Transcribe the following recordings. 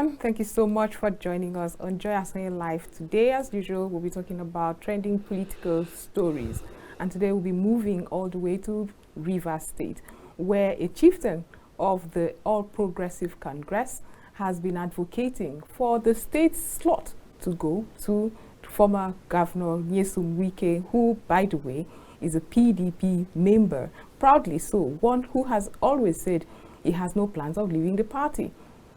everyone. Thank you so much for joining us on Joy Asonye Live. Today, as usual, we'll be talking about trending political stories. And today we'll be moving all the way to Rivers State, where a chieftain of the All Progressive Congress has been advocating for the state's slot to go to former Governor Nyesom Wike, who, by the way, is a PDP member, proudly so, one who has always said he has no plans of leaving the party.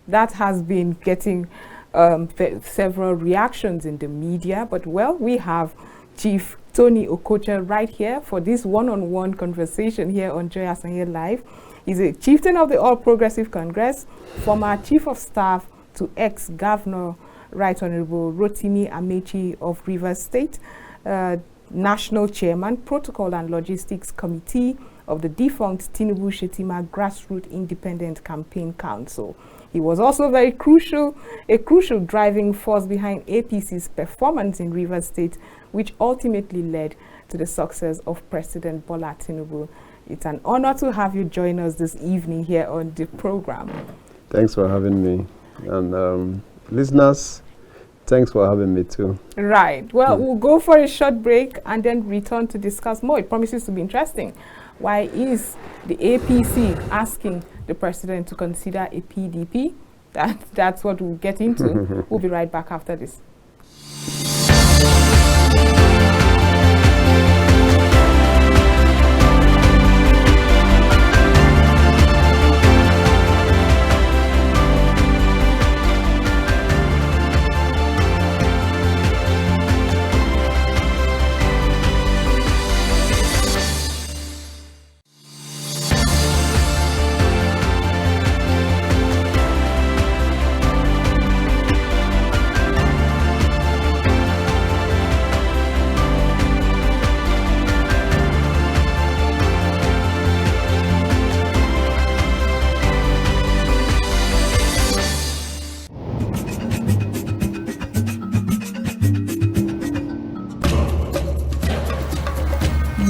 That has been getting several reactions in the media, but well, we have Chief Tony Okocha right here for this one-on-one conversation here on Joy Asonye Live. He's a chieftain of the All Progressive Congress, former chief of staff to ex-governor Right Honorable Rotimi Amechi of Rivers State, national chairman, protocol and logistics committee of the defunct Tinubu Shetima Grassroots Independent Campaign Council. He was also a crucial driving force behind APC's performance in Rivers State, which ultimately led to the success of President Bola Tinubu. It's an honor to have you join us this evening here on the program. Thanks for having me. And listeners, thanks for having me too. Right. Well, we'll go for a short break and then return to discuss more. It promises to be interesting. Why is the APC asking the president to consider a PDP? That's what we'll get into. We'll be right back after this.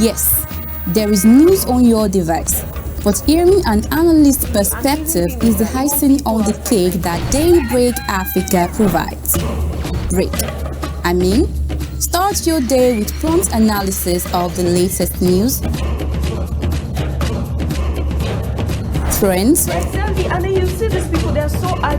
Yes, there is news on your device, but hearing an analyst's perspective is the icing on the cake that Daybreak Africa provides. Start your day with prompt analysis of the latest news, trends, and then you see these people, they're so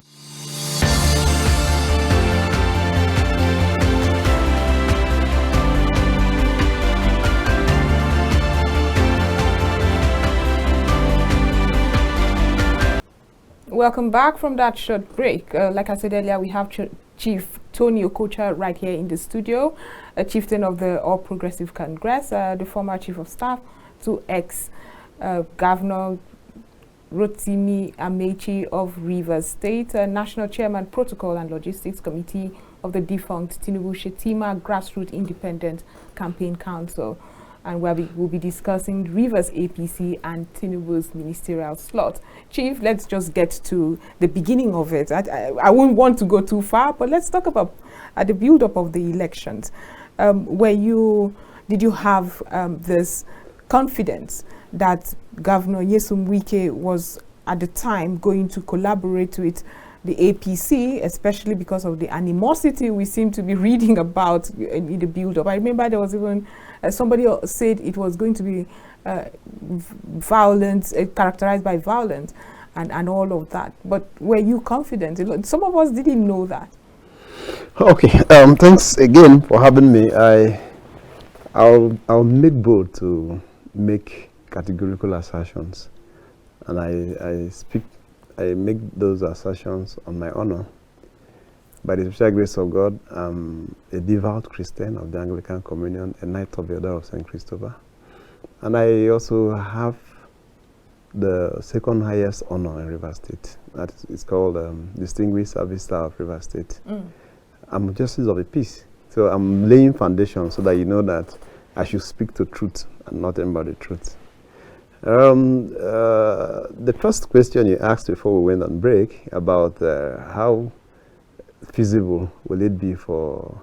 Welcome back from that short break. Like I said earlier, we have Chief Tony Okocha right here in the studio, a chieftain of the All Progressive Congress, the former chief of staff to ex-governor Rotimi Amechi of Rivers State, national chairman, protocol and logistics committee of the defunct Tinubu Shetima Grassroots Independent Campaign Council. And where we will be discussing Rivers APC and Tinubu's ministerial slot. Chief, let's just get to the beginning of it. I won't want to go too far, but let's talk about the build-up of the elections. Did you have this confidence that Governor Nyesom Wike was at the time going to collaborate with the APC, especially because of the animosity we seem to be reading about in the build-up? I remember there was even somebody said it was going to be violence, characterized by violence and all of that. But were you confident? Some of us didn't know that. Okay, thanks again for having me. I'll make bold to make categorical assertions, and I make those assertions on my honor. By the special grace of God, I'm a devout Christian of the Anglican Communion, a Knight of the Order of St. Christopher. And I also have the second highest honor in Rivers State. That is called Distinguished Service Star of Rivers State. I'm a Justice of the Peace. So I'm laying foundation so that you know that I should speak the truth and nothing but the truth. The first question you asked before we went on break about how feasible will it be for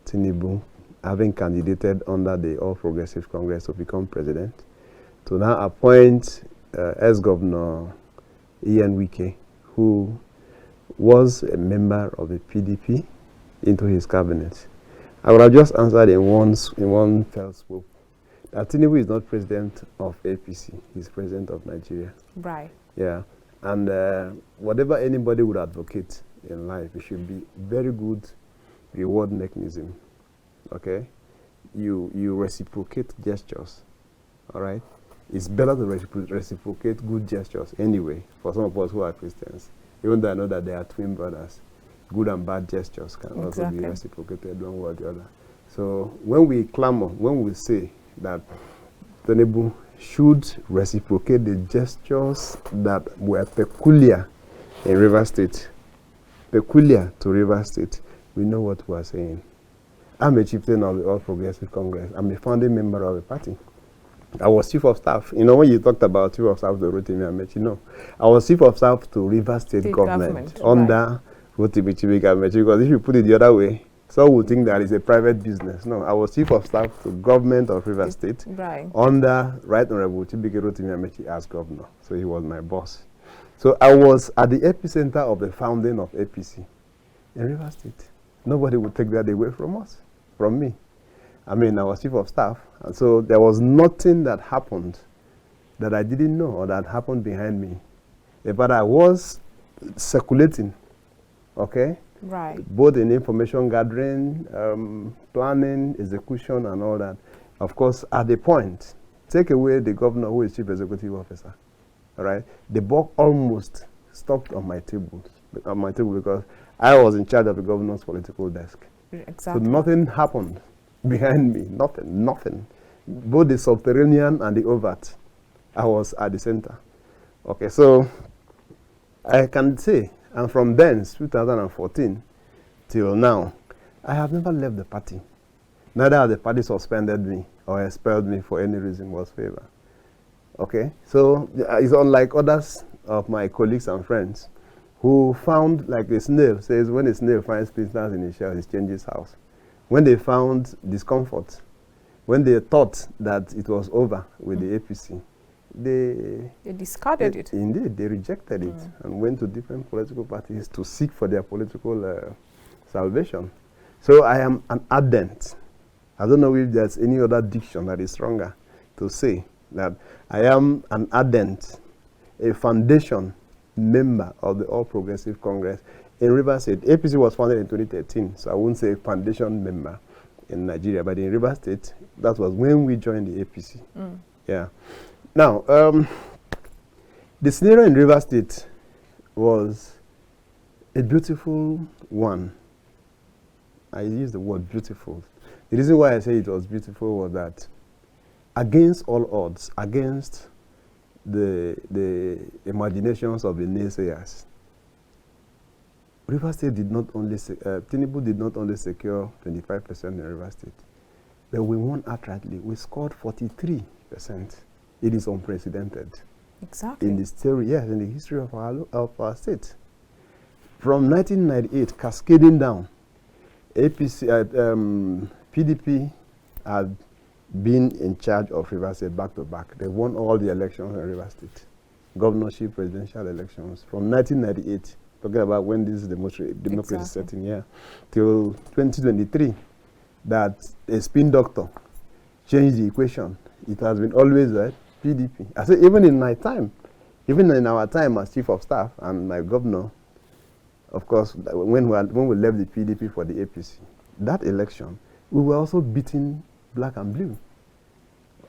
Tinubu, having candidated under the All Progressive Congress to become president, to now appoint ex-governor Ian Wike, who was a member of the PDP into his cabinet, I would have just answered in one fell swoop that Tinubu is not president of APC, he's president of Nigeria. Right. Yeah. And whatever anybody would advocate in life, it should be very good reward mechanism. Okay? You reciprocate gestures. All right? It's better to reciprocate good gestures anyway, for some of us who are Christians. Even though I know that they are twin brothers, good and bad gestures can also be reciprocated one way or the other. So when we clamor, when we say that Tinubu should reciprocate the gestures that were peculiar in Rivers State, peculiar to Rivers State, we know what we are saying. I'm a chieftain of the All Progressive Congress. I'm a founding member of the party. I was chief of staff. You know, when you talked about chief of staff to Rotimi Amechi, no. I was chief of staff to Rivers State government under Rotimi Amechi, because if you put it the other way, some would think that it's a private business. No, I was chief of staff to government of Rivers State under Right Honorable Chibike Rotimi Amechi as governor. So he was my boss. So I was at the epicenter of the founding of APC in Rivers State. Nobody would take that away from us, from me. I mean, I was chief of staff, and so there was nothing that happened that I didn't know or that happened behind me. But I was circulating, okay? Right. Both in information gathering, planning, execution, and all that. Of course, at the point, take away the governor who is chief executive officer, all right? The buck almost stopped on my table because I was in charge of the governor's political desk. Exactly. So nothing happened behind me, nothing. Both the subterranean and the overt, I was at the center. Okay, so I can say, and from then, 2014 till now, I have never left the party. Neither has the party suspended me or expelled me for any reason whatsoever. Okay, so it's unlike others of my colleagues and friends who found, like a snail says, when a snail finds pincers in his shell, he changes house. When they found discomfort, when they thought that it was over with the APC, they discarded it. Indeed, they rejected it and went to different political parties to seek for their political salvation. So I am an ardent. I don't know if there's any other diction that is stronger to say that I am an ardent, a foundation member of the All Progressive Congress in Rivers State. APC was founded in 2013, so I wouldn't say foundation member in Nigeria, but in Rivers State, that was when we joined the APC. Yeah. Now, the scenario in Rivers State was a beautiful one. I use the word beautiful. The reason why I say it was beautiful was that against all odds, against the imaginations of the naysayers, Rivers State did not only, Tinubu did not only secure 25% in Rivers State, but we won outrightly. We scored 43%. It is unprecedented. Exactly. In the story, yes, in the history of our state. From 1998, cascading down, PDP had been in charge of Rivers State back to back. They won all the elections in Rivers State, governorship, presidential elections, from 1998, talking about when this democracy set in here, till 2023, that a spin doctor changed the equation. It has been always that PDP. I say even in my time, even in our time as chief of staff and my governor, of course, when we left the PDP for the APC, that election, we were also beating black and blue.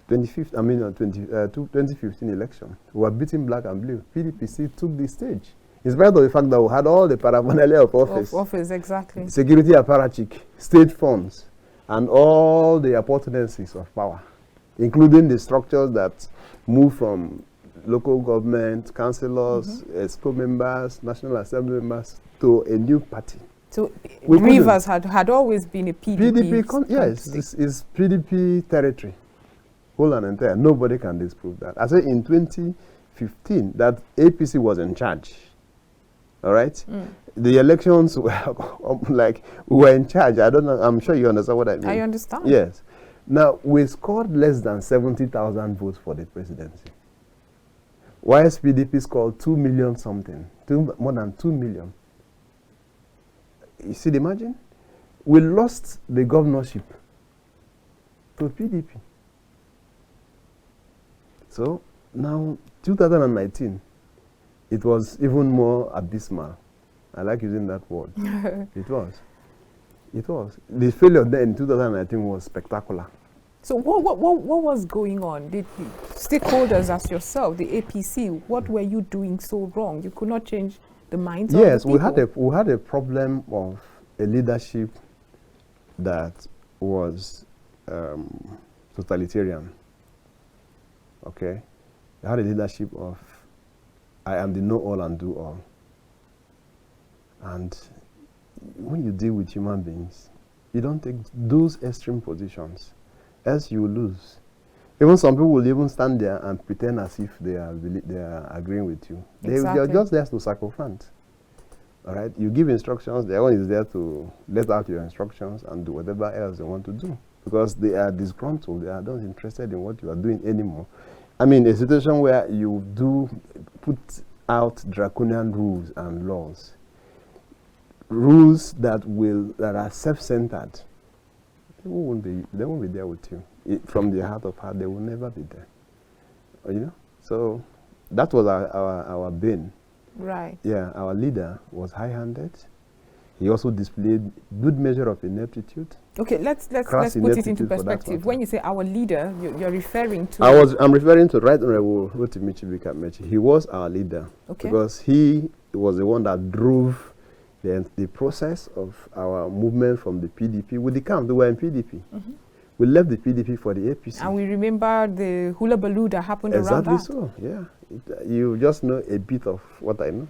2015 election, we were beating black and blue. PDP still took the stage. In spite of the fact that we had all the paraphernalia of office. Exactly. Security apparatchik, state funds, and all the opportunities of power, including the structures that move from local government, councillors, ESCO members, National Assembly members, to a new party. So Rivers had always been a PDP. Yes, it's PDP territory, whole and entire. Nobody can disprove that. I say in 2015 that APC was in charge. All right, the elections were like we were in charge. I don't know. I'm sure you understand what I mean. I understand. Yes. Now we scored less than 70,000 votes for the presidency. Whilst PDP scored 2 million something, more than 2 million. You see the margin? We lost the governorship to PDP. So now, 2019, it was even more abysmal. I like using that word. It was. It was. The failure then in 2019 was spectacular. So what was going on? Did stakeholders as yourself, the APC, what were you doing so wrong? You could not change the minds of the people. Yes, we had a problem of a leadership that was totalitarian. Okay? We had a leadership of I am the know-all and do-all. And when you deal with human beings, you don't take those extreme positions, else you will lose. Even some people will even stand there and pretend as if they are agreeing with you. Exactly. They are just there to sycophant. All right? You give instructions, the one is there to let out your instructions and do whatever else they want to do. Because they are disgruntled, they are not interested in what you are doing anymore. I mean, a situation where you do put out draconian rules and laws, rules that are self-centered, they won't be there with you. From the heart of heart, they will never be there. You know? So that was our bane. Right. Yeah, our leader was high-handed. He also displayed good measure of ineptitude. Okay, let's put it into perspective. When you say our leader, you're referring to... I'm referring to Right Honorable Rotimi Chibuike. He was our leader. Okay. Because he was the one that drove the process of our movement from the PDP with the camp. They were in PDP. Mm-hmm. We left the PDP for the APC. And we remember the hula baloo that happened around that. Exactly so, yeah. You just know a bit of what I know.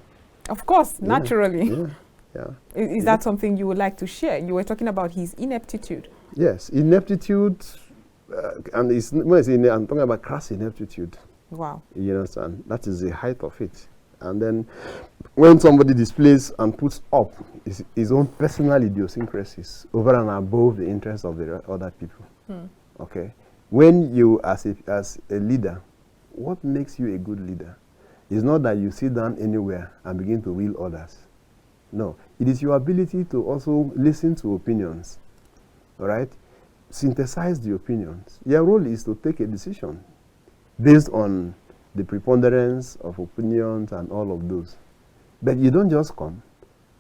Of course, yeah. Naturally. Yeah. Yeah. Is that something you would like to share? You were talking about his ineptitude. Yes, ineptitude, and I'm talking about crass ineptitude. Wow. You understand? That is the height of it. And then when somebody displays and puts up his own personal idiosyncrasies over and above the interests of the other people. Okay? When you, as a leader, what makes you a good leader is not that you sit down anywhere and begin to rule others. No, it is your ability to also listen to opinions, all right? Synthesize the opinions. Your role is to take a decision based on the preponderance of opinions and all of those. But you don't just come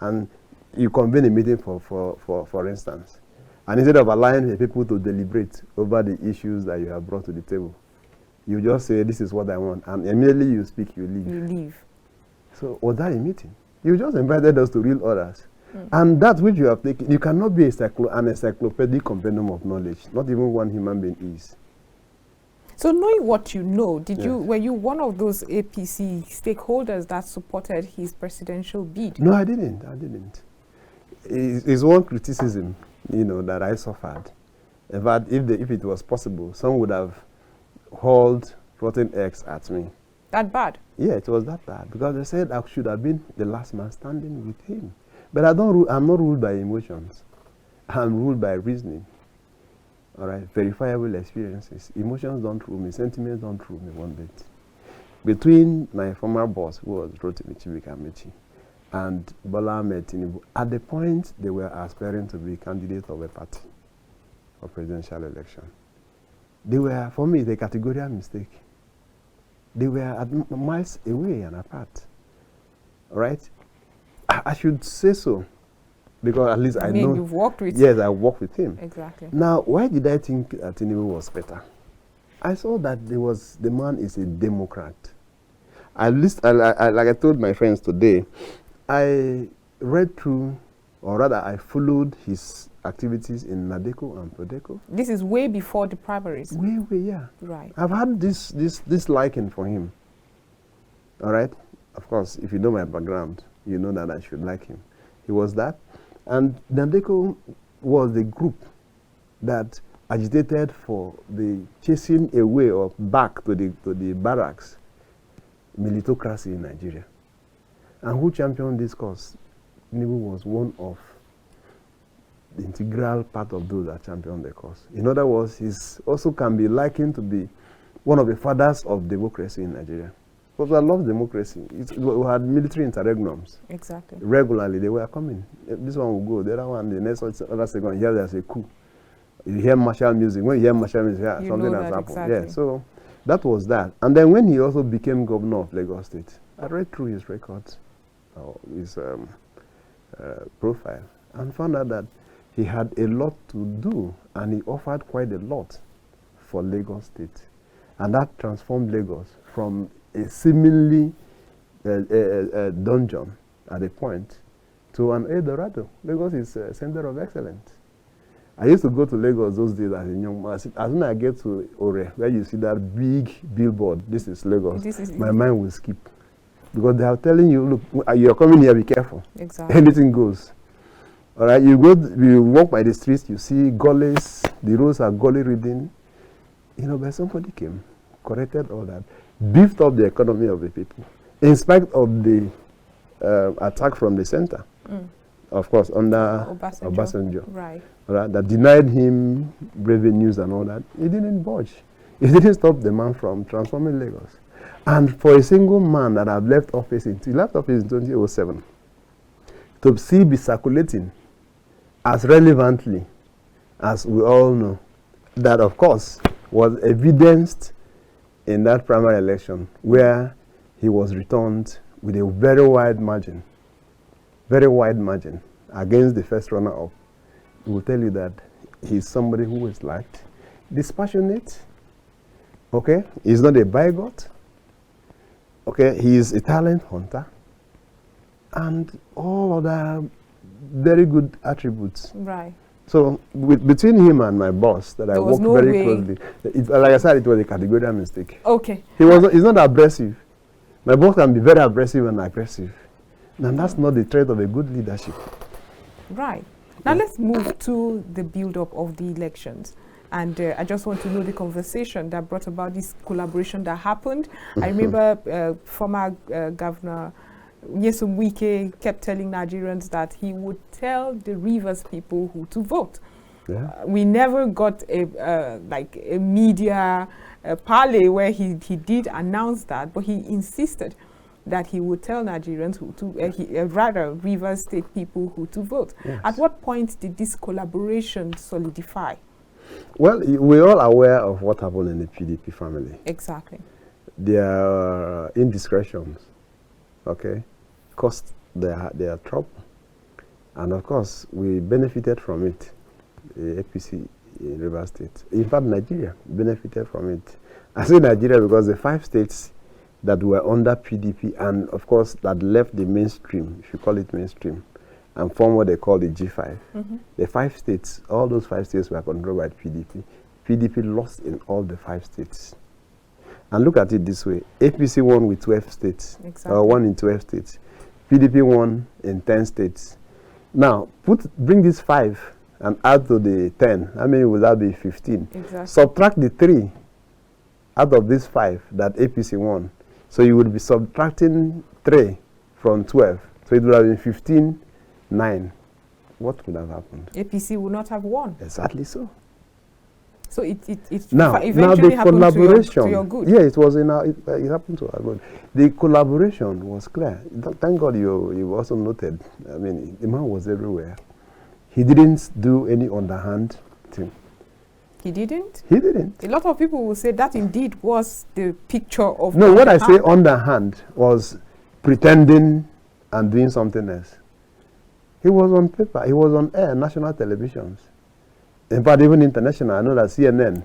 and you convene a meeting for instance, and instead of allowing the people to deliberate over the issues that you have brought to the table, you just say, this is what I want, and immediately you speak, you leave. You leave. So, was that a meeting? You just invited us to rule others. And that which you have taken, you cannot be an encyclopedic compendium of knowledge. Not even one human being is. So knowing what you know, were you one of those APC stakeholders that supported his presidential bid? No, I didn't. It's one criticism, that I suffered. In fact, if it was possible, some would have hurled rotten eggs at me. That bad? Yeah, it was that bad, because they said I should have been the last man standing with him. But I'm not ruled by emotions. I'm ruled by reasoning. All right, verifiable experiences. Emotions don't rule me. Sentiments don't rule me one bit. Between my former boss, who was Rotimi Chibuike, and Bola Ahmed Tinubu, at the point they were aspiring to be candidates of a party for presidential election, they were, for me, the categorical mistake. They were miles away and apart. All right? I should say so, because at least I know. You've worked with him. Yes, I worked with him. Exactly. Now, why did I think Tinubu was better? I saw that the man is a Democrat. Like I told my friends today, I read through, or rather I followed his activities in Nadeco and Prodeco. This is way before the primaries. Way, yeah. Right. I've had this liking for him. All right? Of course, if you know my background, you know that I should like him. He was that. And Nadeco was the group that agitated for the chasing away or back to the barracks militocracy in Nigeria. And who championed this cause? Tinubu was one of the integral part of those that championed the cause. In other words, he also can be likened to be one of the fathers of democracy in Nigeria. because I love democracy. We had military interregnums. Exactly. Regularly, they were coming. This one will go, the other one, the next other second, here there's a coup. You hear martial music. When you hear martial music, yeah, something has happened. Exactly. Yeah, so that was that. And then when he also became governor of Lagos State, I read through his records, his profile, and found out that he had a lot to do, and he offered quite a lot for Lagos State. And that transformed Lagos from a seemingly dungeon at a point to an Eldorado. Lagos is a center of excellence. I used to go to Lagos those days as a young man. As soon as I get to Ore, where you see that big billboard, this is Lagos, my mind will skip. Because they are telling you, look, you're coming here, be careful. Exactly. Anything goes. All right, you walk by the streets, you see gullies, the roads are gully ridden. You know, but somebody came, corrected all that, beefed up the economy of the people, in spite of the attack from the center. Of course, under Obasanjo. Right. That denied him revenues and all that. He didn't budge. He didn't stop the man from transforming Lagos. And for a single man that have left office in 2007, to see be circulating as relevantly as we all know, that of course was evidenced in that primary election where he was returned with a very wide margin against the first runner-up. It will tell you that he's somebody who is liked, dispassionate, okay? He's not a bigot, okay? He is a talent hunter, and all other very good attributes. Right. So between him and my boss that I worked very closely, like I said, it was a categorical mistake. Okay. He's not aggressive. My boss can be very aggressive and aggressive. And that's not the trait of a good leadership. Right. Now let's move to the build-up of the elections. And I just want to know the conversation that brought about this collaboration that happened. I remember former Governor Nyesom Wike kept telling Nigerians that he would tell the Rivers people who to vote. Yeah. We never got a media parley where he did announce that, but he insisted that he would tell Nigerians who to, rather Rivers State people who to vote. Yes. At what point did this collaboration solidify? Well, we're all aware of what happened in the PDP family. Exactly. Their indiscretions, okay, cost their trouble. And of course, we benefited from it, the APC in Rivers State. In fact, Nigeria benefited from it. I say Nigeria because the 5 states that were under PDP and, of course, that left the mainstream, if you call it mainstream, and formed what they call the G5. The 5 states, all those 5 states were controlled by PDP. PDP lost in all the 5 states. And look at it this way. APC won with 12 states, or won in 12 states. PDP won in 10 states. Now, bring these 5 and add to the 10. How many would that be? 15. Exactly. Subtract the 3 out of these 5 that APC won. So you would be subtracting 3 from 12. So it would have been 15, 9. What would have happened? APC would not have won. Exactly so. So it now eventually the happened collaboration, to your good. Yeah, it was it happened to our good. The collaboration was clear. Thank God you also noted. I mean, the man was everywhere. He didn't do any underhand thing. He didn't? He didn't. A lot of people will say that indeed was the picture of... No, what I say underhand was pretending and doing something else. He was on paper. He was on air, national televisions. In fact, even international. I know that CNN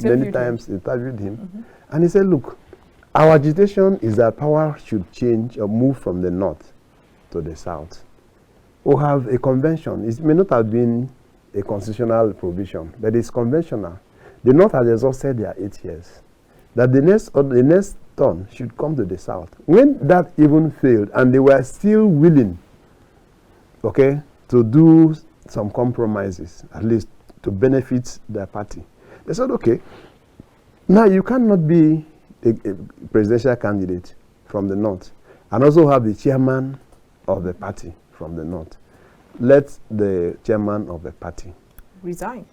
many times interviewed him. And he said, look, our agitation is that power should change or move from the north to the south. We'll have a convention. It may not have been a constitutional provision, but it's conventional. The north has exhausted their 8 years. That the next turn should come to the south. When that even failed, and they were still willing, okay, to do some compromises, at least to benefit their party, they said, okay, now you cannot be a presidential candidate from the north and also have the chairman of the party from the north. Let the chairman of the party resign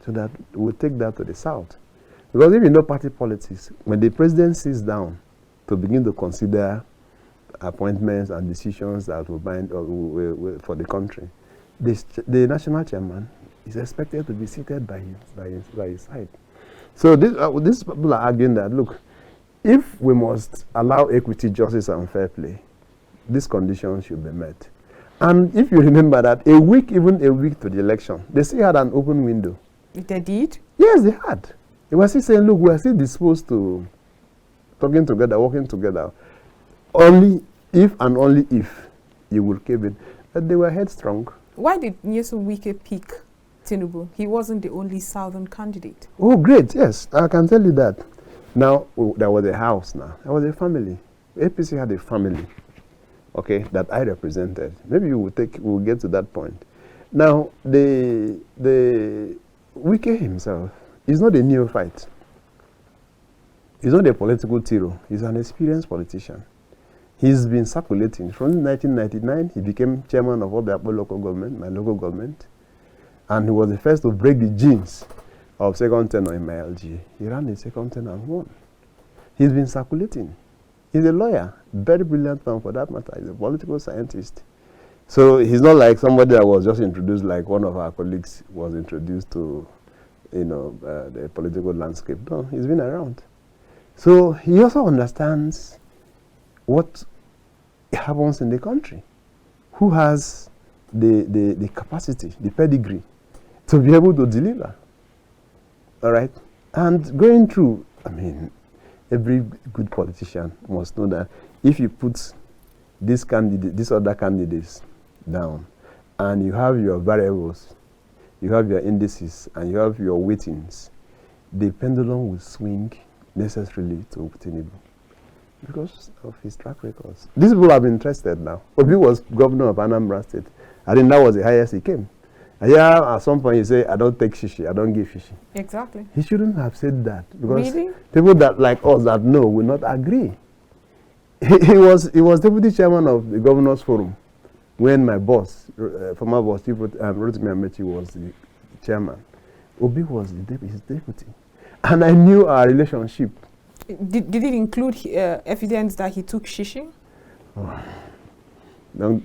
so that we'll take that to the south. Because if you know party politics, when the president sits down to begin to consider appointments and decisions that will bind for the country, the national chairman is expected to be seated by his side. So these people are arguing that, look, if we must allow equity, justice, and fair play, these conditions should be met. And if you remember that even a week to the election, they still had an open window. They did? Yes, they had. They were still saying, look, we are still disposed to talking together, working together. Only if and only if you will keep it. But they were headstrong. Why did Nyesom Wike pick Tinubu? He wasn't the only southern candidate. Oh, great. Yes, I can tell you that. Now, there was a house now. There was a family. APC had a family, okay, that I represented. Maybe we'll get to that point. Now, the Wike himself is not a neophyte. He's not a political hero. He's an experienced politician. He's been circulating. From 1999, he became chairman of Obiakpo local government, my local government. And he was the first to break the genes of second tenure in my LG. He ran the second tenure and won. He's been circulating. He's a lawyer, very brilliant man for that matter. He's a political scientist. So he's not like somebody that was just introduced, like one of our colleagues was introduced to, the political landscape. No, he's been around. So he also understands what happens in the country, who has the capacity, the pedigree to be able to deliver. All right? And going through, I mean, every good politician must know that if you put these other candidates down, and you have your variables, you have your indices, and you have your weightings, the pendulum will swing necessarily to Tinubu because of his track records. These people have been interested now. Obi was governor of Anambra State. I think that was the highest he came. And yeah, at some point he said, I don't take shishi, I don't give shishi. Exactly. He shouldn't have said that because really? People that like us that know will not agree. He was deputy chairman of the Governors Forum when my boss, former boss, Rotimi Amechi, was the chairman. Obi was his deputy. And I knew our relationship. Did it include evidence that he took shishi? Oh. Don't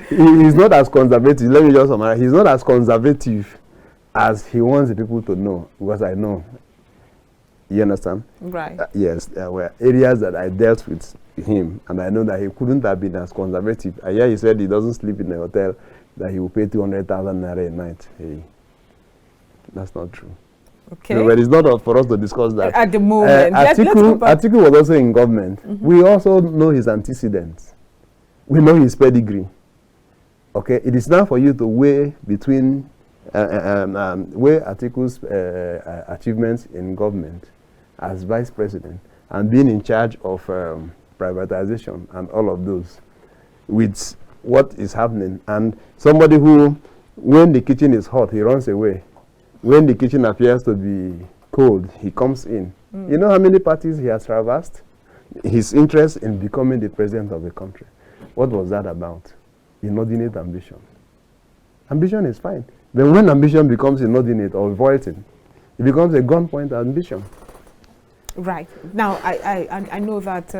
he's not as conservative. Let me just summarize. He's not as conservative as he wants the people to know, because I know. You understand? Right. Yes, there were areas that I dealt with him, and I know that he couldn't have been as conservative. And yeah, he said he doesn't sleep in a hotel, that he will pay 200,000 naira a night. Hey, that's not true. Okay. No, but it's not for us to discuss that. At the moment. Atiku was also in government. Mm-hmm. We also know his antecedents. We know his pedigree. Okay, it is now for you to weigh between weigh Atiku's achievements in government as vice president and being in charge of privatization and all of those with what is happening. And somebody who, when the kitchen is hot, he runs away. When the kitchen appears to be cold, he comes in. You know how many parties he has traversed? His interest in becoming the president of the country. What was that about? Inordinate ambition. Ambition is fine. But when ambition becomes inordinate or voicing, it becomes a gunpoint ambition. Right. Now, I know that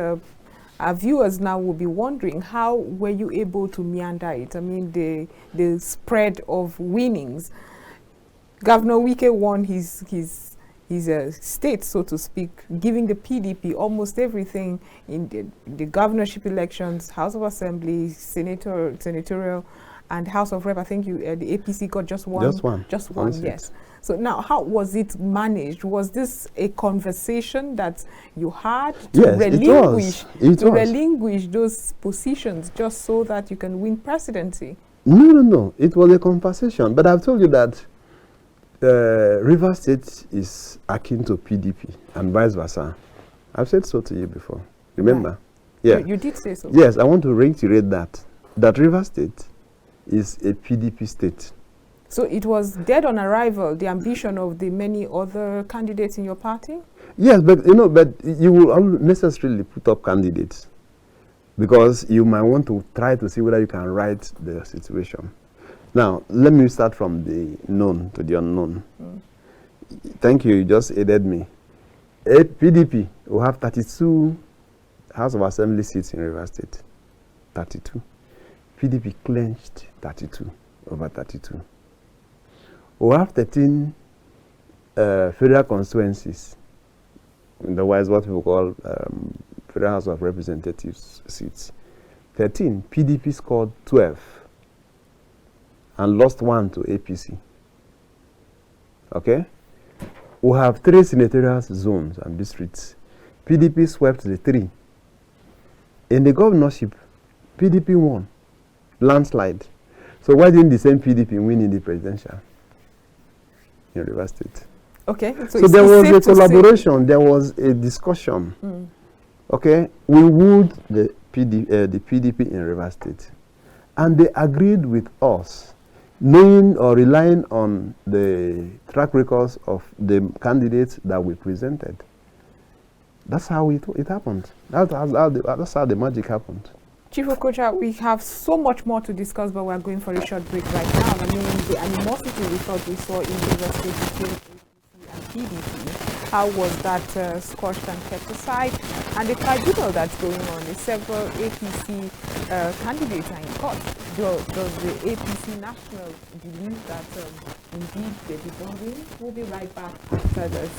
our viewers now will be wondering, how were you able to meander it? I mean, the spread of winnings. Governor Wike won his state, so to speak, giving the PDP almost everything in the governorship elections, House of Assembly, senatorial, and House of Rep. I think the APC got just one. Just one, yes. So now, how was it managed? Was this a conversation that you had to relinquish those positions just so that you can win presidency? No. It was a conversation. But I've told you that River State is akin to PDP and vice versa. I've said so to you before. Remember? Right. Yeah. You did say so. Yes, I want to reiterate that River State is a PDP state. So it was dead on arrival, the ambition of the many other candidates in your party? Yes, but you will necessarily put up candidates because you might want to try to see whether you can right the situation. Now, let me start from the known to the unknown. Thank you just aided me. PDP will have 32 House of Assembly seats in Rivers State. 32. PDP clinched 32 over 32. We'll have 13 federal constituencies. Otherwise, what we call Federal House of Representatives seats. 13. PDP scored 12 and lost 1 to APC. Okay? We have 3 senatorial zones and districts. PDP swept the 3. In the governorship, PDP won. Landslide. So why didn't the same PDP win in the presidential in Rivers State? Okay. So there was a collaboration. There was a discussion. Okay, we wooed the PDP in Rivers State, and they agreed with us, knowing or relying on the track records of the candidates that we presented. That's how it happened. That's how the magic happened. Chief Okocha, we have so much more to discuss, but we're going for a short break right now. I mean, the animosity we thought we saw in Rivers State between APC and PDP, how was that squashed and kept aside? And the tribunal that's going on, the several APC candidates are in court. Does the APC National believe that indeed they did not win? We'll be right back after this.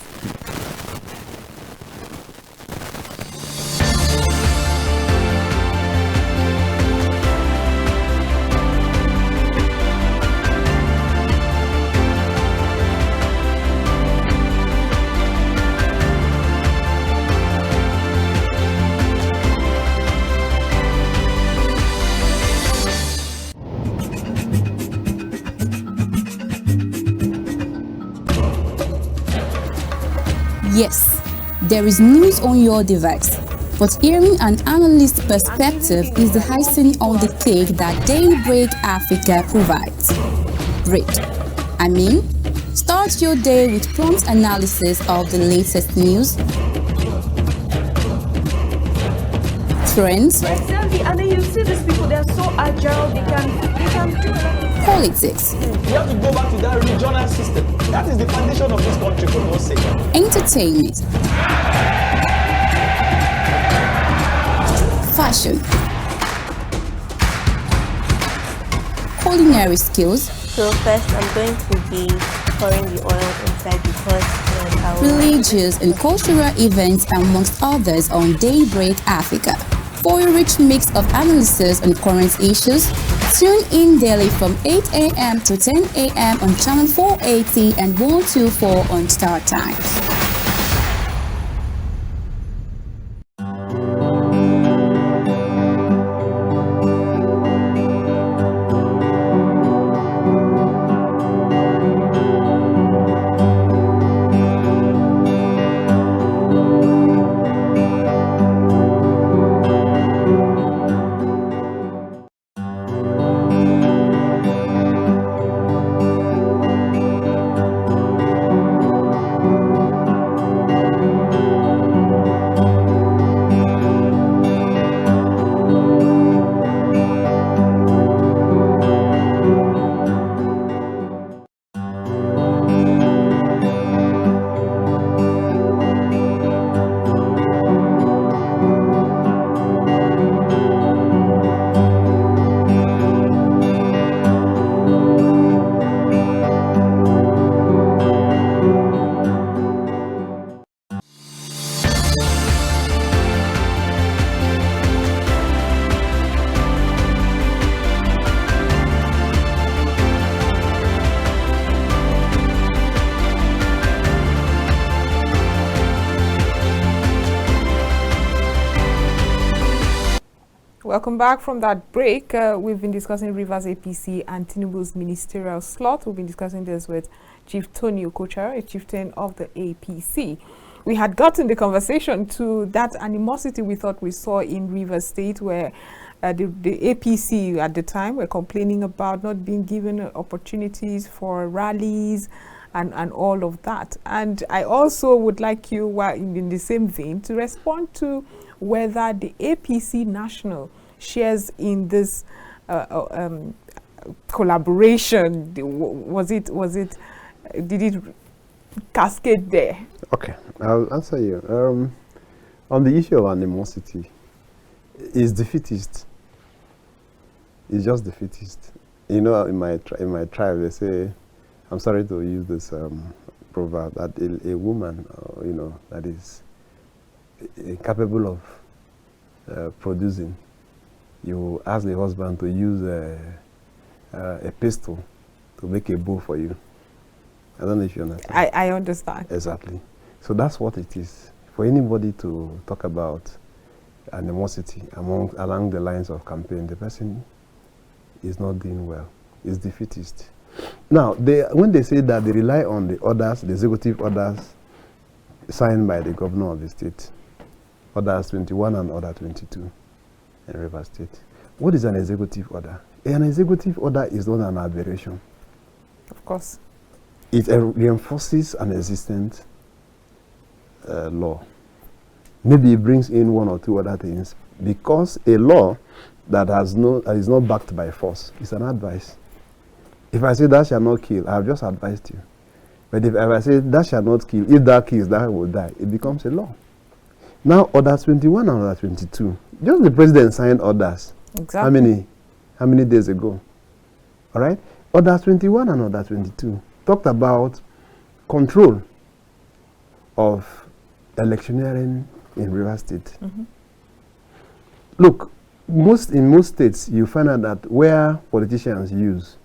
Yes, there is news on your device, but hearing an analyst's perspective is the icing on the cake that Daybreak Africa provides. Start your day with prompt analysis of the latest news, trends, Exactly, and then you see these people, they're so agile, they can do it. politics, We have to go back to that regional system. That is the foundation of this country, for God's sake. entertainment, fashion, culinary skills, So first I'm going to be pouring the oil inside because religious and cultural events, amongst others, on Daybreak Africa. For a rich mix of analysis on current issues, tune in daily from 8 a.m. to 10 a.m. on channel 480 and 124 on Startimes. Welcome back from that break. We've been discussing Rivers APC and Tinubu's ministerial slot. We've been discussing this with Chief Tony Okocha, a chieftain of the APC. We had gotten the conversation to that animosity we thought we saw in Rivers State, where the APC at the time were complaining about not being given opportunities for rallies and all of that. And I also would like you, while in the same vein, to respond to whether the APC National shares in this collaboration. Did it cascade there? Okay, I'll answer you. On the issue of animosity, it's defeatist. It's just defeatist. You know, in my tribe, they say, I'm sorry to use this proverb, that a woman, you know, that is capable of producing, you ask the husband to use a pistol to make a bow for you. I don't know if you understand. I understand. Exactly. So that's what it is. For anybody to talk about animosity along the lines of campaign, the person is not doing well. Is defeatist. Now, when they say that they rely on the orders, the executive orders signed by the governor of the state, orders 21 and order 22 in Rivers State. What is an executive order? An executive order is not an aberration. Of course. It reinforces an existent law. Maybe it brings in one or two other things, because a law that is not backed by force is an advice. If I say thou shalt not kill, I have just advised you. But if I say thou shalt not kill, if thou kills, thou will die, it becomes a law. Now, order 21 and order 22, just the president signed orders. Exactly. How many days ago? All right? Order 21 and order 22 talked about control of electioneering in Rivers State. Look, in most states, you find out that where politicians use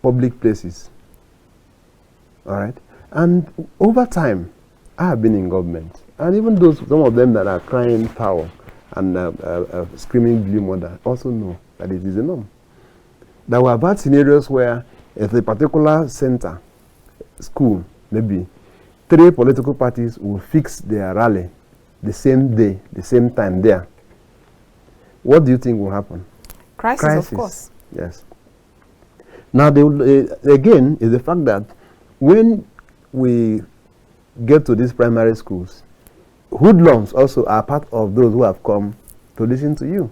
public places. All right? And over time, I have been in government. And even some of them that are crying foul and screaming blue mother also know that it is a norm. There were bad scenarios where at a particular center, school, maybe, 3 political parties will fix their rally the same day, the same time there. What do you think will happen? Crisis, of course. Yes. Now, again, is the fact that when we get to these primary schools, hoodlums also are part of those who have come to listen to you.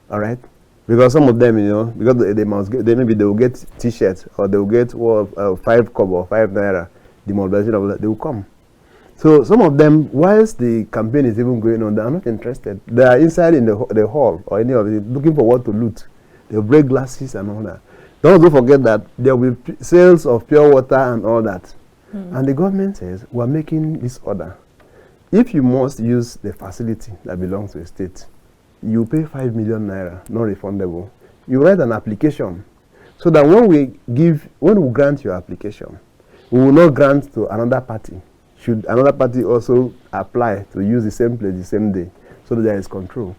All right? Because some of them, you know, because maybe they will get T-shirts, or they will get 5 kobo or 5 naira, the mobilization of that, they will come. So some of them, whilst the campaign is even going on, they are not interested. They are inside in the hall or any of it, looking for what to loot. They will break glasses and all that. Don't forget that there will be sales of pure water and all that. And the government says, we're making this order. If you must use the facility that belongs to a state, you pay 5 million naira, non-refundable. You write an application, so that when we grant your application, we will not grant to another party. Should another party also apply to use the same place the same day, so that there is control.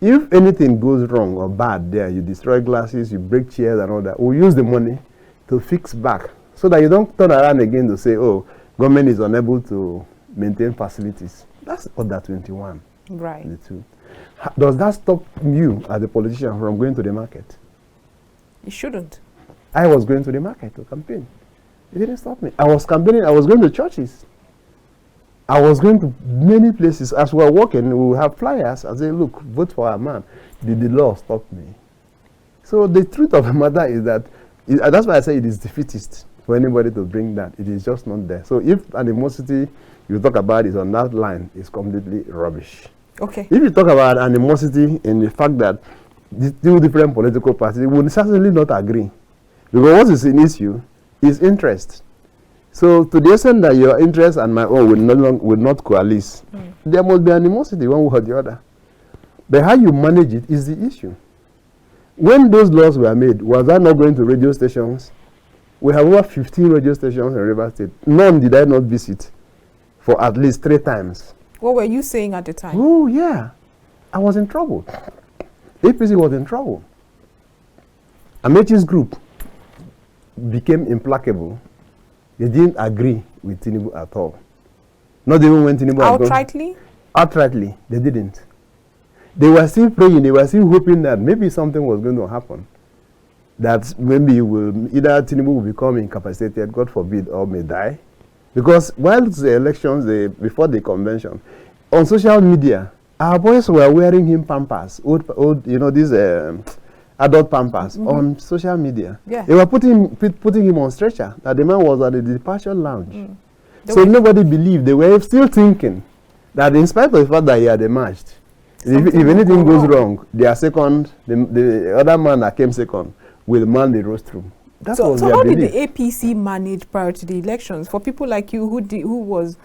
If anything goes wrong or bad there, you destroy glasses, you break chairs and all that, we'll use the money to fix back, so that you don't turn around again to say, oh, government is unable to maintain facilities. That's order 21. Right. The two. Does that stop you as a politician from going to the market? It shouldn't. I was going to the market to campaign. It didn't stop me. I was campaigning. I was going to churches. I was going to many places. As we were walking, we would have flyers. I say, look, vote for our man. Did the law stop me? So the truth of the matter is that, that's why I say it is defeatist for anybody to bring that. It is just not there. So if animosity you talk about is on that line, it's completely rubbish. Okay. If you talk about animosity in the fact that the 2 different political parties would certainly not agree, because what is an issue is interest. So to the extent that your interest and my own will not coalesce, there must be animosity one way or the other. But how you manage it is the issue. When those laws were made, was that not going to radio stations? We have over 15 radio stations in Rivers State. None did I not visit for at least 3 times. What were you saying at the time? Oh, yeah. I was in trouble. APC was in trouble. Amechi's group became implacable. They didn't agree with Tinubu at all. Not even when Tinubu Outrightly? Outrightly, they didn't. They were still praying, they were still hoping that maybe something was going to happen. That maybe either Tinubu will become incapacitated, God forbid, or may die. Because while the elections, before the convention, on social media, our boys were wearing him pampers, old, you know, these adult pampers on social media. Yeah. They were putting him on stretcher. That the man was at the departure lounge. The So way- nobody believed. They were still thinking that in spite of the fact that he had emerged, if Something will anything go goes wrong. wrong, their second, the other man that came second will man the rostrum. That So was how their did belief. the APC manage prior to the elections? For people like you who was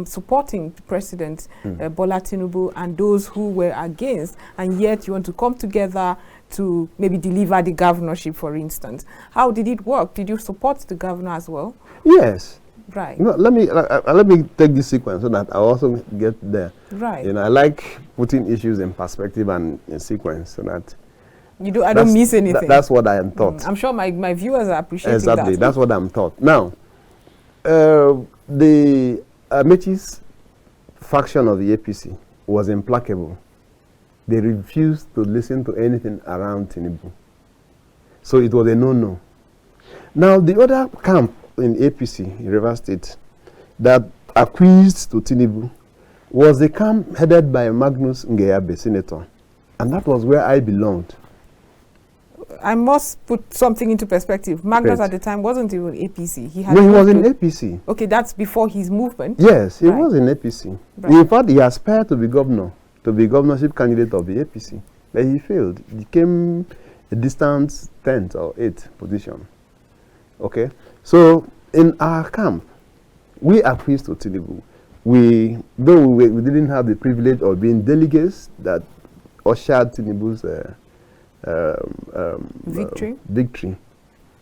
supporting President Bola Tinubu and those who were against, and yet you want to come together to maybe deliver the governorship, for instance. How did it work? Did you support the governor as well? Yes. Right. No, let me take this sequence so that I also get there. Right. You know, I like putting issues in perspective and in sequence so that I don't miss anything. That's what I am taught. I'm sure my viewers are appreciating Exactly, that. that's what I'm taught. Now, the Amechi's faction of the APC was implacable. They refused to listen to anything around Tinubu. So it was a no-no. Now, the other camp in APC, in Rivers State, that acquiesced to Tinubu was the camp headed by Magnus Ngeyabe, senator. And that was where I belonged. I must put something into perspective. Magnus Great. at the time wasn't even APC. He No, he was moved in to- APC. Okay, that's before his movement. Yes, he Right. was in APC. Right. In fact, he aspired to be governor, to be governorship candidate of the APC. But he failed. He came a distant 10th or 8th position. Okay? So, in our camp, we acquiesced to Tinubu. Though we didn't have the privilege of being delegates that ushered Tinubu's victory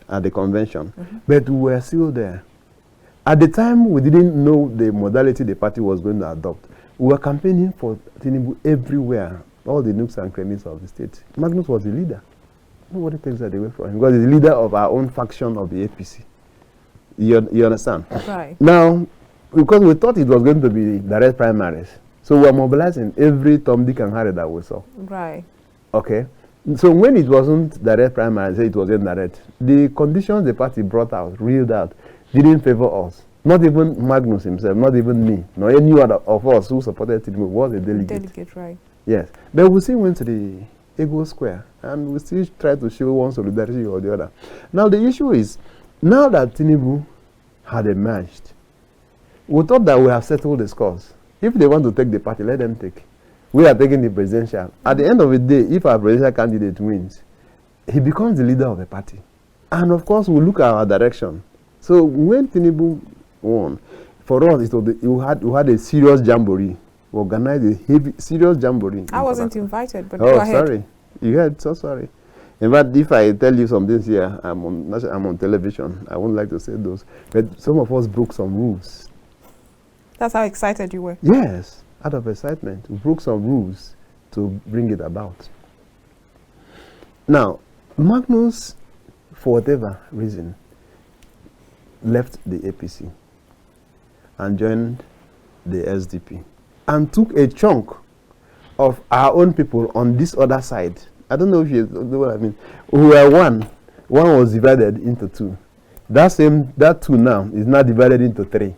at the convention, but we were still there. At the time, we didn't know the modality the party was going to adopt. We were campaigning for Tinubu everywhere, all the nooks and crannies of the state. Magnus was the leader. Nobody takes that away from him because he's the leader of our own faction of the APC. You understand? Right. Now, because we thought it was going to be direct primaries, so we were mobilizing every Tom, Dick, and Harry that we saw. Right. Okay? So when it wasn't direct primaries, it was indirect. The conditions the party brought out, reeled out, didn't favor us. Not even Magnus himself, not even me, nor any other of us who supported Tinubu was a delegate. Delegate, right. Yes. But we still went to the Ego Square and we still tried to show one solidarity or the other. Now the issue is, now that Tinubu had emerged, we thought that we have settled the scores. If they want to take the party, let them take. We are taking the presidential. At the end of the day, if our presidential candidate wins, he becomes the leader of the party. And of course, we look at our direction. So when Tinubu won, for us, we had a serious jamboree. We organized a heavy, serious jamboree. I wasn't invited, but Oh, go ahead. sorry. You heard, so sorry. In fact, if I tell you some things here, I'm on television. I wouldn't like to say those. But some of us broke some rules. That's how excited you were. Yes, out of excitement. We broke some rules to bring it about. Now, Magnus, for whatever reason, left the APC and joined the SDP and took a chunk of our own people on this other side. I don't know if you know what I mean. We were one. One was divided into two. That two now is now divided into three.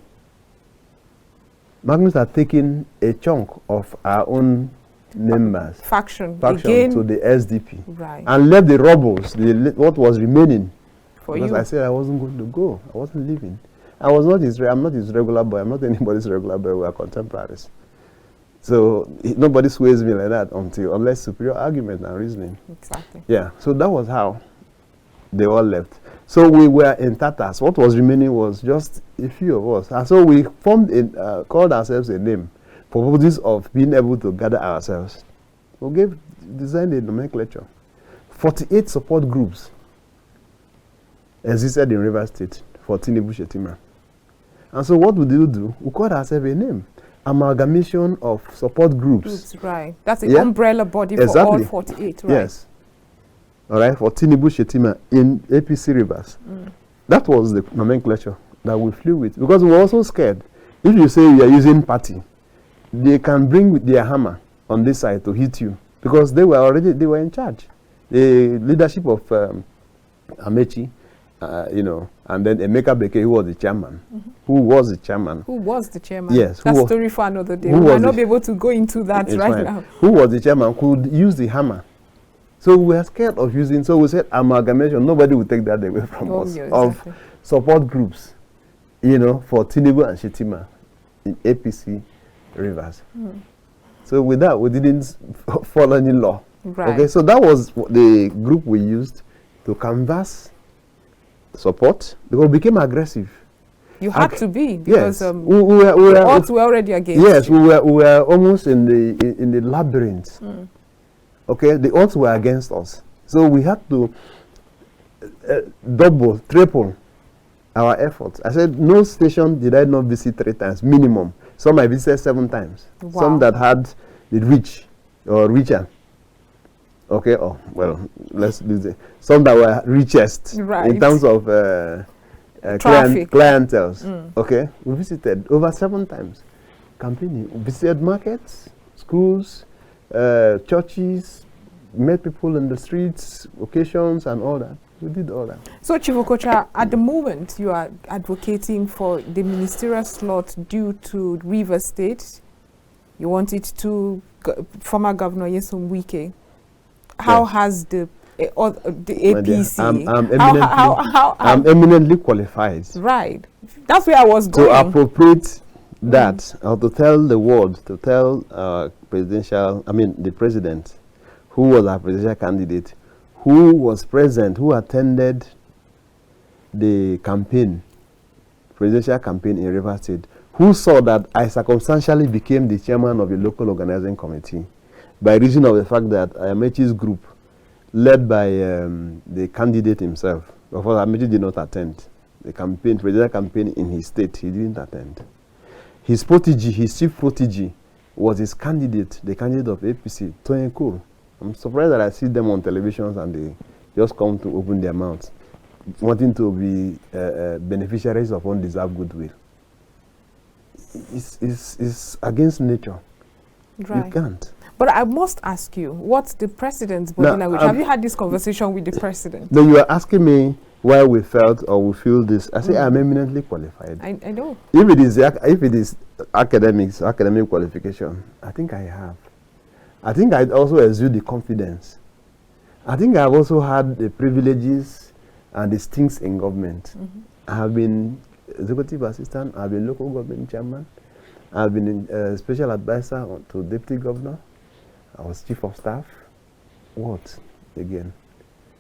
Magnus had taken a chunk of our own members, Faction. faction Again, to the SDP, right. and left the rebels, what was remaining. For Because you. I said I wasn't going to go. I wasn't leaving. I'm not his regular boy. I'm not anybody's regular boy. We are contemporaries. So nobody sways me like that unless superior argument and reasoning. Exactly. Yeah. So that was how they all left. So we were in tatters. What was remaining was just a few of us. And so we formed called ourselves a name for purposes of being able to gather ourselves. We designed a nomenclature. 48 support groups existed in Rivers State for Tinubu Shetima. And so what would you do? We called ourselves a name. Amalgamation of support groups. Right. That's an Yeah. umbrella body Exactly. for all 48, right? Yes. All right, for Tinubu Shetima in APC Rivers. That was the nomenclature that we flew with. Because we were also scared. If you say you are using party, they can bring with their hammer on this side to hit you. Because they were in charge. The leadership of Amechi, and then Emeka Beke, who was the chairman. Who was the chairman? Who was the chairman? Yes, That's who was- story for another day. who We was might not the- be able to go into that It's right fine. now. Who was the chairman could use the hammer So we were scared of using, so we said amalgamation. Nobody will take that away from us. Yeah, Of exactly. support groups, for Tinubu and Shetima in APC Rivers. So with that, we didn't follow any law. Right. Okay, so that was the group we used to canvass support, because we became aggressive. You had to be, because Yes, the odds were already against yes, you. we were almost in the labyrinth. Okay, the odds were against us, so we had to double, triple our efforts. I said, no station did I not visit 3 times minimum. Some I visited 7 times. Wow. Some that had the reach or richer. Okay, let's do it. Some that were richest Right. in terms of Traffic. clientels. Okay, we visited over 7 times. Campaigning, we visited markets, schools, churches, met people in the streets, occasions, and all that. We did all that. So, Chief Okocha, at the moment, you are advocating for the ministerial slot due to Rivers State. You want it to former Governor Nyesom Wike. How has the APC? I'm eminently qualified Right. That's where I was to going. appropriate that, or to tell the world, to tell the president, who was our presidential candidate, who was present, who attended the campaign, presidential campaign in Rivers State, who saw that I circumstantially became the chairman of a local organizing committee by reason of the fact that Amechi's group, led by the candidate himself, of course Amechi did not attend the campaign, presidential campaign in his state. He didn't attend. His protege, his chief protege, was his candidate, the candidate of APC, Tony Cool. I'm surprised that I see them on televisions and they just come to open their mouths, wanting to be beneficiaries of undeserved goodwill. It's against nature. Right. You can't. But I must ask you, what's the president's body language? Have you had this conversation with the president? No, you are asking me why we felt or we feel this. I say I'm eminently qualified. I know. If it is academic qualification, I think I have. I think I also exude the confidence. I think I've also had the privileges and the stinks in government. I have been executive assistant. I've been local government chairman. I've been special advisor to deputy governor. I was chief of staff. What again?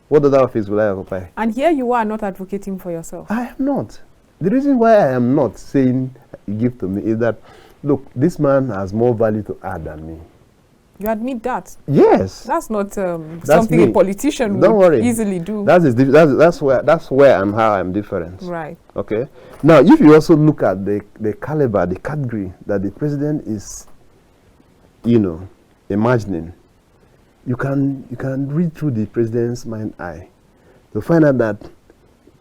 What other office will I occupy? And here you are not advocating for yourself. I am not. The reason why I am not saying give to me is that, look, this man has more value to add than me. You admit that? Yes. That's not That's something me. a politician Don't would worry. easily do. That's where and how I'm different. Right. Okay. Now, if you also look at the caliber, the category that the president is, imagining, you can read through the president's mind eye to find out that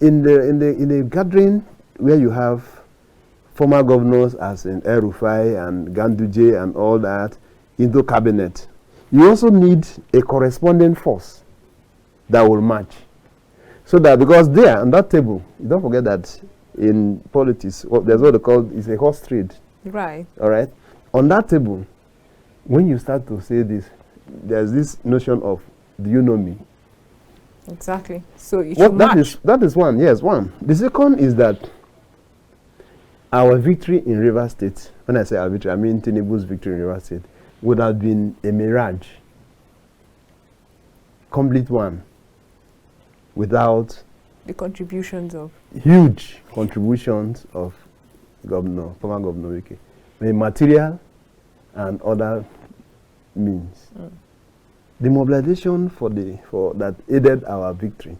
in a gathering where you have former governors as in El-Rufai and Ganduje and all that into cabinet, you also need a corresponding force that will match. So that, because there on that table, you don't forget that in politics, there's what they call is a horse trade. Right. All right. On that table, when you start to say this, there's this notion of, do you know me? Exactly. So it should match. That is one. Yes, one. The second is that our victory in Rivers State, when I say our victory, I mean Tinubu's victory in Rivers State, would have been a mirage, complete one, without the contributions of huge contributions of former Governor Wike, material and other means. The mobilization for that aided our victory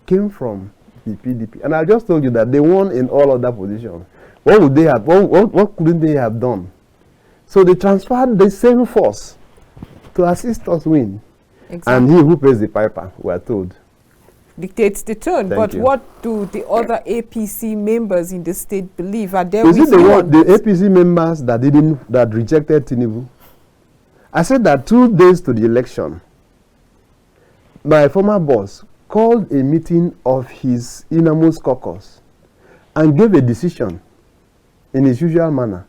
came from the PDP, and I just told you that they won in all other positions. What would they have? What couldn't they have done? So they transferred the same force to assist us win. exactly. And he who pays the piper, we are told, dictates the tone. Thank But you. what do the other APC members in the state believe? Are they is it with the you one, on the this? APC members that rejected Tinubu? I said that 2 days to the election, my former boss called a meeting of his innermost caucus and gave a decision in his usual manner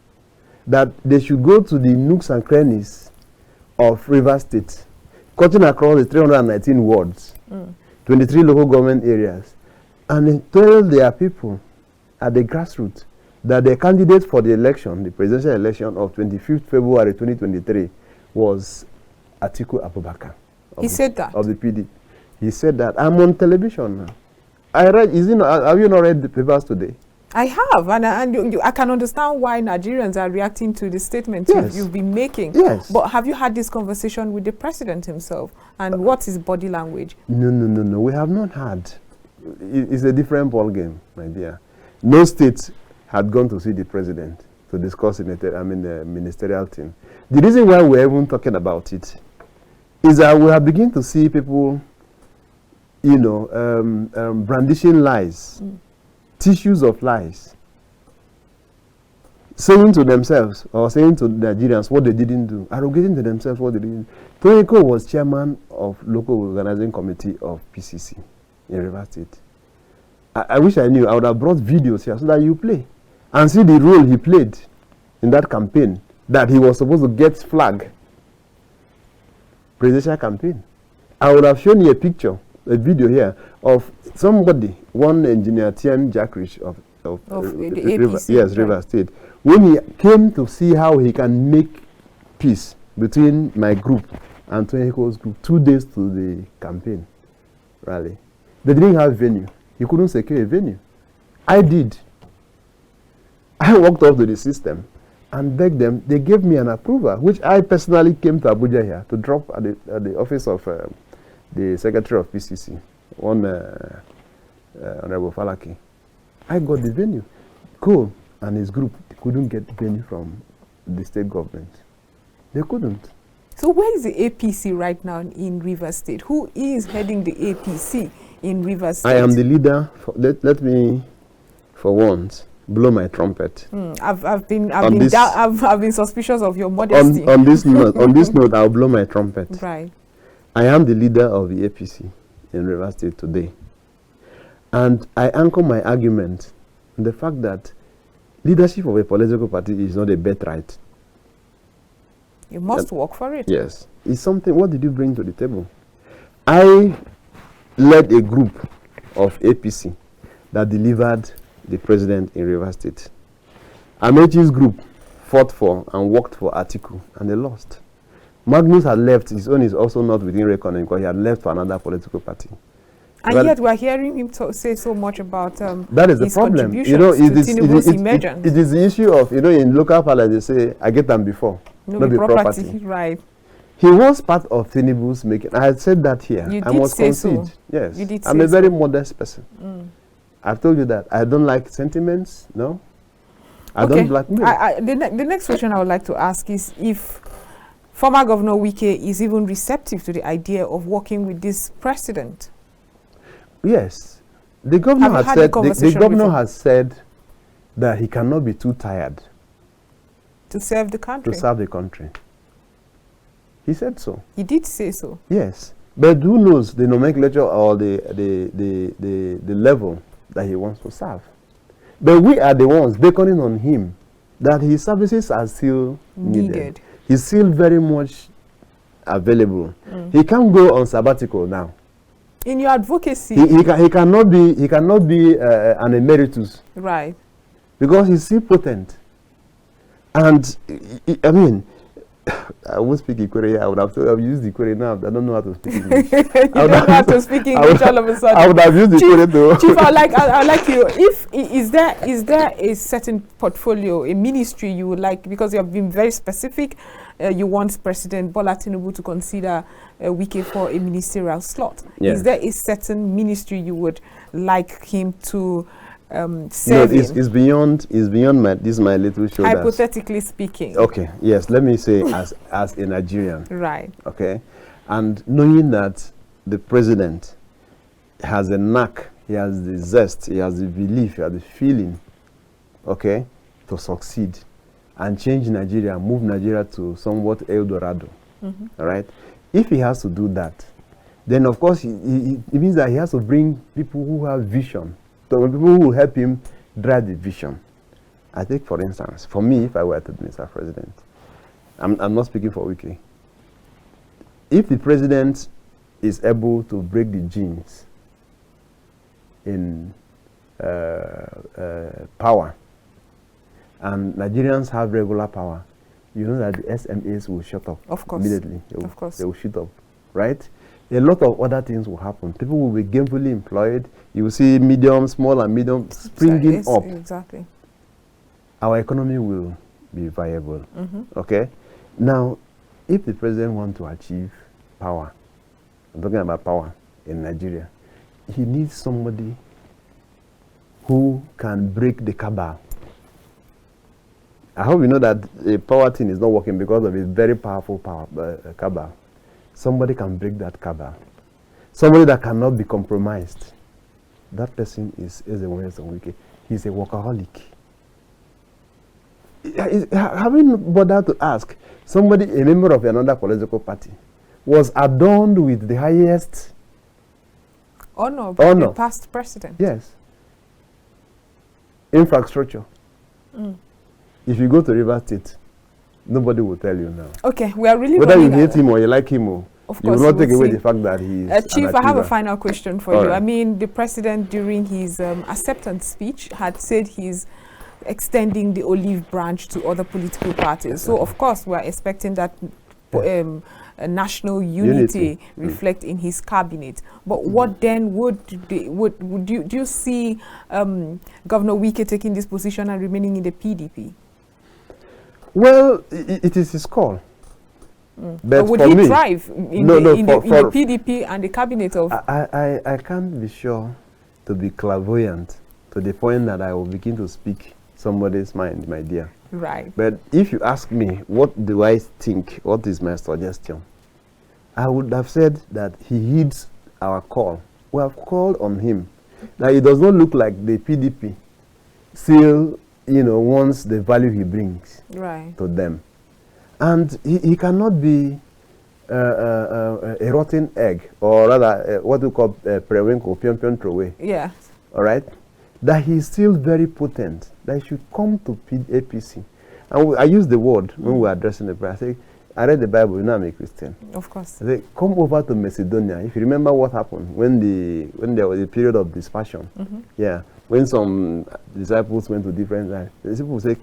that they should go to the nooks and crannies of Rivers State, cutting across the 319 wards, 23 local government areas, and they told their people at the grassroots that the candidate for the election, the presidential election of 25th February 2023, was Atiku Abubakar. He said that? Of the PD. He said that. I'm on television now. I read, have you not read the papers today? I have, and I can understand why Nigerians are reacting to the statement you've been making. Yes. But have you had this conversation with the president himself? And what's his body language? No. We have not had. It's a different ball game, my dear. No state had gone to see the president to discuss the ministerial team. The reason why we're even talking about it is that we have begun to see people, brandishing lies, tissues of lies, saying to themselves or saying to Nigerians what they didn't do, arrogating to themselves what they didn't do. Toniko was chairman of local organizing committee of PCC in Rivers State. I wish I knew. I would have brought videos here so that you play and see the role he played in that campaign that he was supposed to get flag. Presidential campaign. I would have shown you a video here of somebody, one engineer, Tian Jackrich of the APC, Rivers State, when he came to see how he can make peace between my group and Toniko's group 2 days to the campaign rally. They didn't have venue. He couldn't secure a venue. I did. I walked up to the system and begged them. They gave me an approval, which I personally came to Abuja here to drop at the office of the Secretary of PCC, Honorable Falaki. I got the venue. Cole and his group couldn't get venue from the state government. They couldn't. So where is the APC right now in Rivers State? Who is heading the APC in Rivers State? I am the leader. Let me, for once, blow my trumpet. I've been suspicious of your modesty. On this note, I'll blow my trumpet. Right. I am the leader of the APC in Rivers State today. And I anchor my argument on the fact that leadership of a political party is not a birthright. You must work for it. Yes. It's something, what did you bring to the table? I led a group of APC that delivered the president in Rivers State. Amechi's group fought for and worked for Atiku, and they lost. Magnus had left. His own is also not within reckoning because he had left for another political party. And yet we're hearing him say so much about that is the problem. You know, it is the issue of, in local parliament they say, I get them before. No be property. Right. He was part of Tinubu's making. I had said that here. I must concede. So. Yes. You did I'm a very modest person. I've told you that. I don't like sentiments, no. I don't blackmail. The next question I would like to ask is if former Governor Wike is even receptive to the idea of working with this president. Yes. The governor has said that he cannot be too tired to serve the country. To serve the country. He said so. He did say so. Yes. But who knows the nomenclature or the level that he wants to serve. But we are the ones beckoning on him that his services are still needed. He's still very much available. He can't go on sabbatical now. In your advocacy, he cannot be an emeritus, right? Because he's still potent. And I mean, I won't speak Ikore. I would have used Ikore now. I don't know how to speak English. You don't know how to speak English all of a sudden. I would have used Ikore though. Chief, I like you. Is there a certain portfolio, a ministry you would like, because you have been very specific, you want President Bola Tinubu to consider Wike for a ministerial slot. Yes. Is there a certain ministry you would like him to serve in? It's beyond my little shoulders. Hypothetically speaking. Okay, yes, let me say as a Nigerian. Right. Okay. And knowing that the president has a knack, he has the zest, he has the belief, he has the feeling, okay, to succeed and change Nigeria, move Nigeria to somewhat El Dorado. All right? If he has to do that, then of course it means that he has to bring people who have vision, people who will help him drive the vision. I take, for instance, for me, if I were to be Mr. President, I'm not speaking for Wike. if the president is able to break the genes in power, and Nigerians have regular power, you know that the SMAs will shut up. Of course. Immediately. Of course. They will shut up, right? A lot of other things will happen. People will be gainfully employed. You will see medium, small and medium springing up. Exactly. Our economy will be viable. Okay? Now, if the president wants to achieve power, I'm talking about power in Nigeria, he needs somebody who can break the cabal. I hope you know that the power thing is not working because of a very powerful cabal. Somebody can break that cabal. Somebody that cannot be compromised. That person is a wicked. He's a workaholic. Have you bothered to ask somebody, a member of another political party, was adorned with the highest honor by the past president? Yes. Infrastructure. If you go to River State, nobody will tell you now. Okay, we are really whether you hate him or you like him, of you course, will not take away the fact that he is Chief, I have a final question for you. Right. I mean, the president during his acceptance speech had said he's extending the olive branch to other political parties. So, of course, we're expecting that national unity reflect in his cabinet. But what then would you see Governor Wike taking this position and remaining in the PDP? Well, it is his call. But would he thrive in the PDP and the cabinet of... I can't be sure to be clairvoyant to the point that I will begin to speak somebody's mind, my dear. Right. But if you ask me, what do I think, what is my suggestion? I would have said that he heeds our call. We have called on him. Now, it does not look like the PDP still, wants the value he brings to them. And he cannot be a rotten egg, or rather, what we call prewinkle, pion throwaway. Yeah. All right? That he's still very potent, that he should come to APC. And I use the word when we were addressing the prayer. I say, I read the Bible, I'm a Christian. Of course. I say, come over to Macedonia. If you remember what happened when there was a period of dispersion. Yeah. When some disciples went to different sides, the disciples say,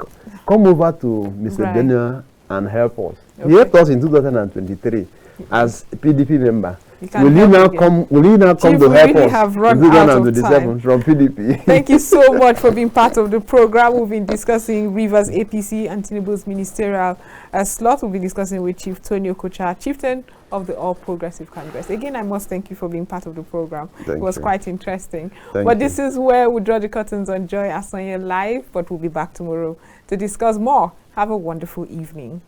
come over to Macedonia and help us. Okay. He helped us in 2023 as a PDP member. Will you now come Chief, to help really us have run out of time. from PDP? Thank you so much for being part of the program. We've been discussing Rivers APC and Tinubu's ministerial slot. We'll be discussing with Chief Tony Okocha, chieftain of the All Progressive Congress. Again, I must thank you for being part of the program. It was quite interesting. But this is where we draw the curtains on Joy Asonye Live, but we'll be back tomorrow to discuss more. Have a wonderful evening.